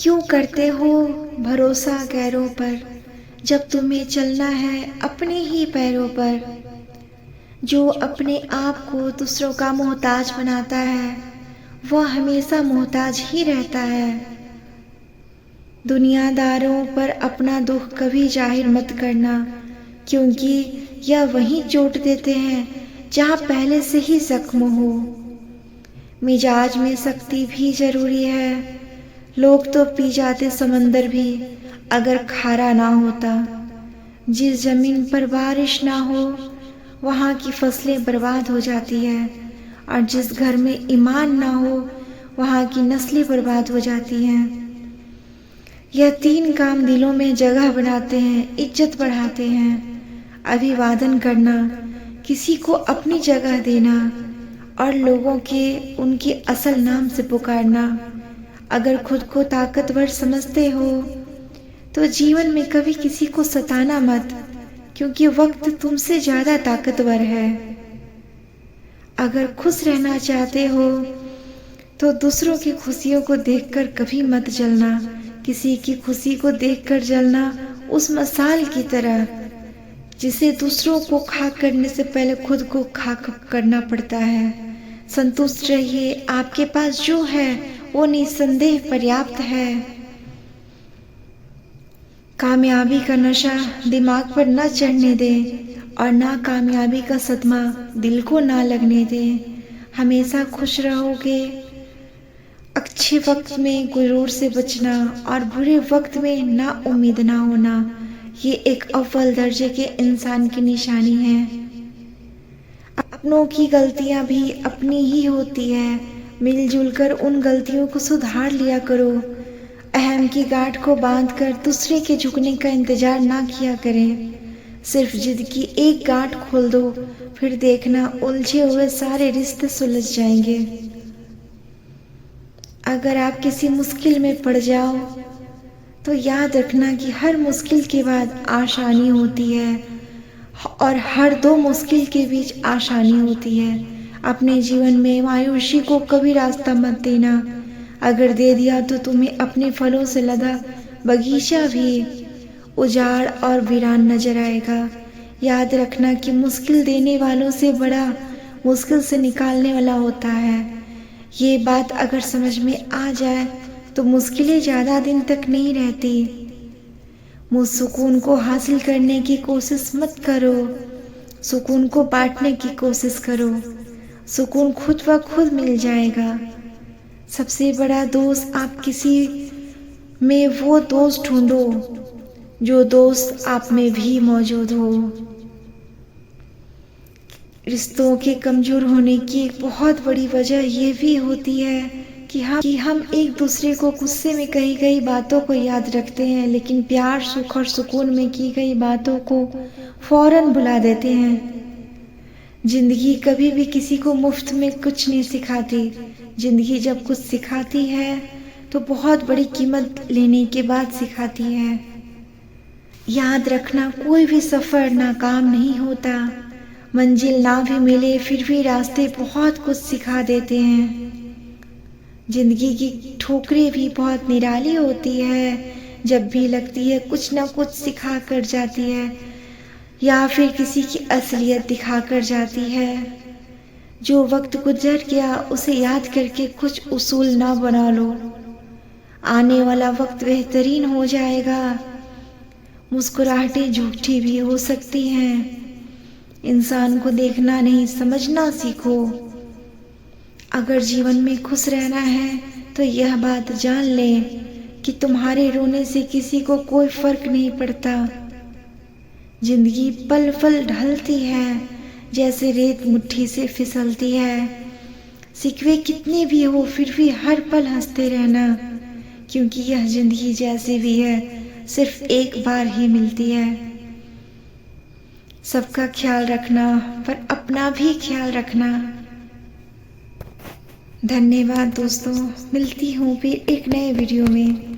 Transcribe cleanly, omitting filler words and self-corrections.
क्यों करते हो भरोसा गैरों पर, जब तुम्हें चलना है अपने ही पैरों पर। जो अपने आप को दूसरों का मोहताज बनाता है, वह हमेशा मोहताज ही रहता है। दुनियादारों पर अपना दुख कभी जाहिर मत करना, क्योंकि यह वहीं चोट देते हैं जहाँ पहले से ही जख्म हो। मिजाज में सख्ती भी जरूरी है। लोग तो पी जाते समंदर भी अगर खारा ना होता। जिस जमीन पर बारिश ना हो वहाँ की फसलें बर्बाद हो जाती है, और जिस घर में ईमान ना हो वहाँ की नस्लें बर्बाद हो जाती हैं। यह तीन काम दिलों में जगह बनाते हैं, इज्जत बढ़ाते हैं। अभिवादन करना, किसी को अपनी जगह देना, और लोगों के उनके असल नाम से पुकारना। अगर खुद को ताकतवर समझते हो तो जीवन में कभी किसी को सताना मत, क्योंकि वक्त तुमसे ज्यादा ताकतवर है। अगर खुश रहना चाहते हो तो दूसरों की खुशियों को देखकर कभी मत जलना। किसी की खुशी को देखकर जलना उस मसाल की तरह जिसे दूसरों को खाक करने से पहले खुद को खाक करना पड़ता है। संतुष्ट रहिए, आपके पास जो है वो निस्संदेह पर्याप्त है। कामयाबी का नशा दिमाग पर न चढ़ने दें, और ना कामयाबी का सदमा दिल को ना लगने दें। हमेशा खुश रहोगे। अच्छे वक्त में गुरूर से बचना और बुरे वक्त में ना उम्मीद ना होना, ये एक अव्वल दर्जे के इंसान की निशानी है। अपनों की गलतियां भी अपनी ही होती है। मिलजुल कर उन गलतियों को सुधार लिया करो। अहम की गांठ को बांधकर दूसरे के झुकने का इंतजार ना किया करें। सिर्फ जिद की एक गांठ खोल दो, फिर देखना उलझे हुए सारे रिश्ते सुलझ जाएंगे। अगर आप किसी मुश्किल में पड़ जाओ तो याद रखना कि हर मुश्किल के बाद आसानी होती है, और हर दो मुश्किल के बीच आसानी होती है। अपने जीवन में मायूसी को कभी रास्ता मत देना। अगर दे दिया तो तुम्हें अपने फलों से लदा बगीचा भी उजाड़ और वीरान नजर आएगा। याद रखना कि मुश्किल देने वालों से बड़ा मुश्किल से निकालने वाला होता है। ये बात अगर समझ में आ जाए तो मुश्किलें ज़्यादा दिन तक नहीं रहती। मुझ सुकून को हासिल करने की कोशिश मत करो, सुकून को बांटने की कोशिश करो। सुकून खुद ब खुद मिल जाएगा। सबसे बड़ा दोस्त आप किसी में वो दोस्त ढूंढो जो दोस्त आप में भी मौजूद हो। रिश्तों के कमजोर होने की एक बहुत बड़ी वजह ये भी होती है कि हम एक दूसरे को गुस्से में कही गई बातों को याद रखते हैं, लेकिन प्यार, सुख और सुकून में की गई बातों को फौरन भुला देते हैं। जिंदगी कभी भी किसी को मुफ्त में कुछ नहीं सिखाती। जिंदगी जब कुछ सिखाती है तो बहुत बड़ी कीमत लेने के बाद सिखाती है। याद रखना, कोई भी सफर नाकाम नहीं होता। मंजिल ना भी मिले फिर भी रास्ते बहुत कुछ सिखा देते हैं। जिंदगी की ठोकरें भी बहुत निराली होती है। जब भी लगती है कुछ ना कुछ सिखा कर जाती है, या फिर किसी की असलियत दिखा कर जाती है। जो वक्त गुजर गया उसे याद करके कुछ उसूल ना बना लो। आने वाला वक्त बेहतरीन हो जाएगा। मुस्कुराहटें झूठी भी हो सकती हैं। इंसान को देखना नहीं, समझना सीखो। अगर जीवन में खुश रहना है तो यह बात जान ले कि तुम्हारे रोने से किसी को कोई फर्क नहीं पड़ता। जिंदगी पल पल ढलती है, जैसे रेत मुट्ठी से फिसलती है। सिकवे कितने भी हो फिर भी हर पल हंसते रहना, क्योंकि यह जिंदगी जैसी भी है सिर्फ एक बार ही मिलती है। सबका ख्याल रखना, पर अपना भी ख्याल रखना। धन्यवाद दोस्तों, मिलती हूँ फिर एक नए वीडियो में।